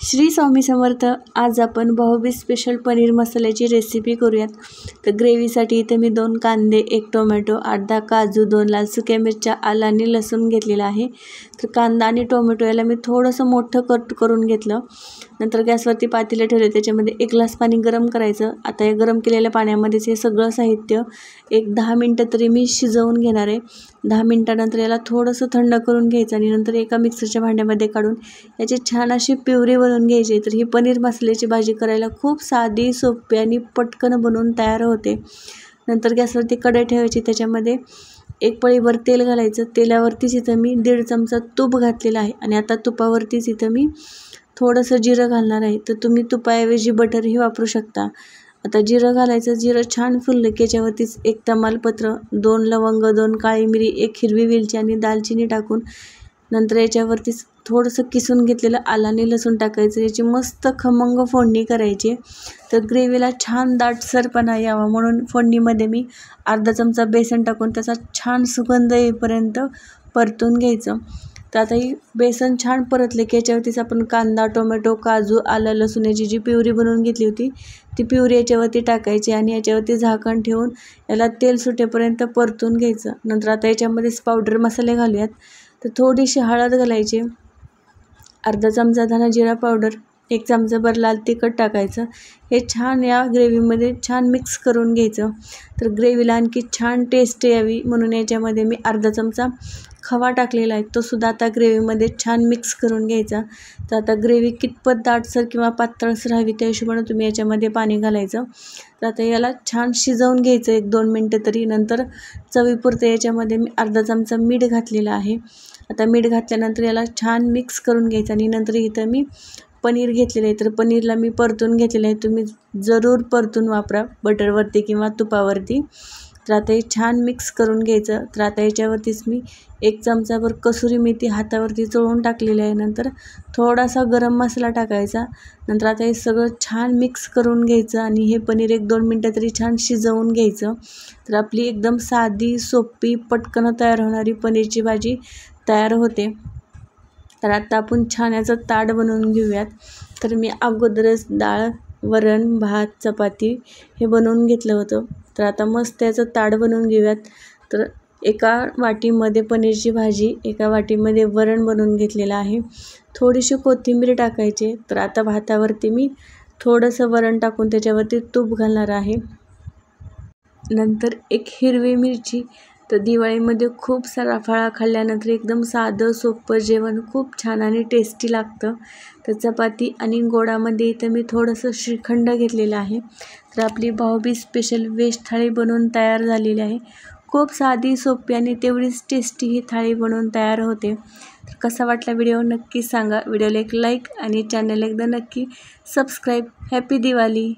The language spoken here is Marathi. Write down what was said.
श्री स्वामी समर्थ। आज आपण भाऊबीज स्पेशल पनीर मसाल्याची रेसिपी करूयात। तर ग्रेव्हीसाठी इथे मी 2 कांदे, 1 टोमॅटो, अर्धा काजू, 2 लाल सुक्या मिरच्या, आलं आणि लसूण घेतलेला आहे। तर कांदा आणि टोमॅटो याला मी थोडंसं मोठं कट करून घेतलं। नंतर गॅसवरती पातेलं ठेवले, त्याच्यामध्ये 1 ग्लास पाणी गरम करायचं। आता या गरम केलेल्या पाण्यामध्येच हे सगळं साहित्य एक 10 मिनटं तरी मी शिजवून घेणार आहे। 10 मिनटानंतर याला थोडंसं थंड करून घ्यायचं आणि नंतर एका मिक्सरच्या भांड्यामध्ये काढून याची छान अशी प्युरी बनवून घ्यायची। तर ही पनीर मसाल्याची भाजी करायला खूप साधी, सोपी आणि पटकन बनवून तयार होते। नंतर गॅसवरती कढई ठेवायची, त्याच्यामध्ये 1 पळीभर तेल घालायचं। तेलावरतीच इथं मी 1.5 चमचा तूप घातलेला आहे आणि आता तुपावरतीच इथं मी थोडंसं जिरं घालणार आहे। तर तुम्ही तुपाऐवजी बटरही वापरू शकता। आता जिरं घालायचं। जिरं छान फुललं की याच्यावरतीच 1 तमालपत्र, 2 लवंग, 2 काळी मिरी, 1 हिरवी वेलची आणि दालचिनी टाकून नंतर याच्यावरतीच थोडंसं किसून घेतलेलं आलं आणि लसूण टाकायचं। याची मस्त खमंग फोडणी करायची। तर ग्रेव्हीला छान दाटसरपणा यावा म्हणून फोडणीमध्ये मी अर्धा चमचा बेसन टाकून त्याचा छान सुगंध येईपर्यंत परतून घ्यायचं। तर आता ही बेसन छान परतले की याच्यावरतीच आपण कांदा, टोमॅटो, काजू, आलं, लसूण याची जी प्युरी बनवून घेतली होती ती प्युरी याच्यावरती टाकायची आणि याच्यावरती झाकण ठेवून याला तेल सुटेपर्यंत परतून घ्यायचं। नंतर आता याच्यामध्येच पावडर मसाले घालूयात। तर थोडीशी हळद घालायची, अर्धा चमचा धना जिरा पावडर, 1 चमचाभर लाल तिखट टाकायचं। हे छान या ग्रेव्हीमध्ये छान मिक्स करून घ्यायचं। तर ग्रेव्हीला आणखी छान टेस्ट यावी म्हणून याच्यामध्ये मी अर्धा चमचा खवा टाकलेला आहे, तो सुद्धा आता ग्रेव्हीमध्ये छान मिक्स करून घ्यायचा। तर आता ग्रेव्ही कितपत दाटसर किंवा पातळसर हवी त्या हिशोबाने तुम्ही याच्यामध्ये पाणी घालायचं। तर आता याला छान शिजवून घ्यायचं 1-2 मिनटं तरी। नंतर चवीपुरतं याच्यामध्ये मी अर्धा चमचा मीठ घातलेलं आहे। आता मीठ घातल्यानंतर याला छान मिक्स करून घ्यायचं आणि नंतर इथं मी पनीर घेतलेलं आहे। तर पनीरला मी परतून घेतलेलं आहे, तुम्ही जरूर परतून वापरा बटरवरती किंवा तुपावरती। तर आता हे छान मिक्स करून घ्यायचं। तर आता याच्यावरतीच मी 1 चमचाभर कसुरी मेथी हातावरती चोळून टाकलेली आहे। नंतर थोडासा गरम मसाला टाकायचा। नंतर आता हे सगळं छान मिक्स करून घ्यायचं आणि हे पनीर 1-2 मिनटं तरी छान शिजवून घ्यायचं। तर आपली एकदम साधी, सोपी, पटकन तयार होणारी पनीरची भाजी तयार होते। तर आता आपण छान याचं ताट बनवून घेऊयात। तर मी अगोदरच डाळ, वरण, भात, चपाती हे बनवून घेतलं होतं। तर आता मस्त याचं ताट बनवून घेऊयात। तर एका वाटीमध्ये पनीरची भाजी, एका वाटीमध्ये वरण बनवून घेतलेलं आहे। थोडीशी कोथिंबीर टाकायची। तर आता भातावरती मी थोडंसं वरण टाकून त्याच्यावरती तूप घालणार आहे। नंतर 1 हिरवी मिरची। तर दिवाळीमध्ये खूप सारा फराळ खाल्ल्यानंतर एकदम साधं सोपं जेवण खूप छान आणि टेस्टी लागतं। तर चपाती आणि गोडामध्ये इथं मी थोडंसं श्रीखंड घेतलेलं आहे। तर आपली भाऊबीज स्पेशल व्हेज थाळी बनवून तयार झालेली आहे। खूप साधी, सोपी आणि तेवढीच टेस्टी ही थाळी बनवून तयार होते। तर कसा वाटला व्हिडिओ नक्की सांगा। व्हिडिओला एक लाईक आणि चॅनल एकदा नक्की सबस्क्राईब। हॅपी दिवाळी।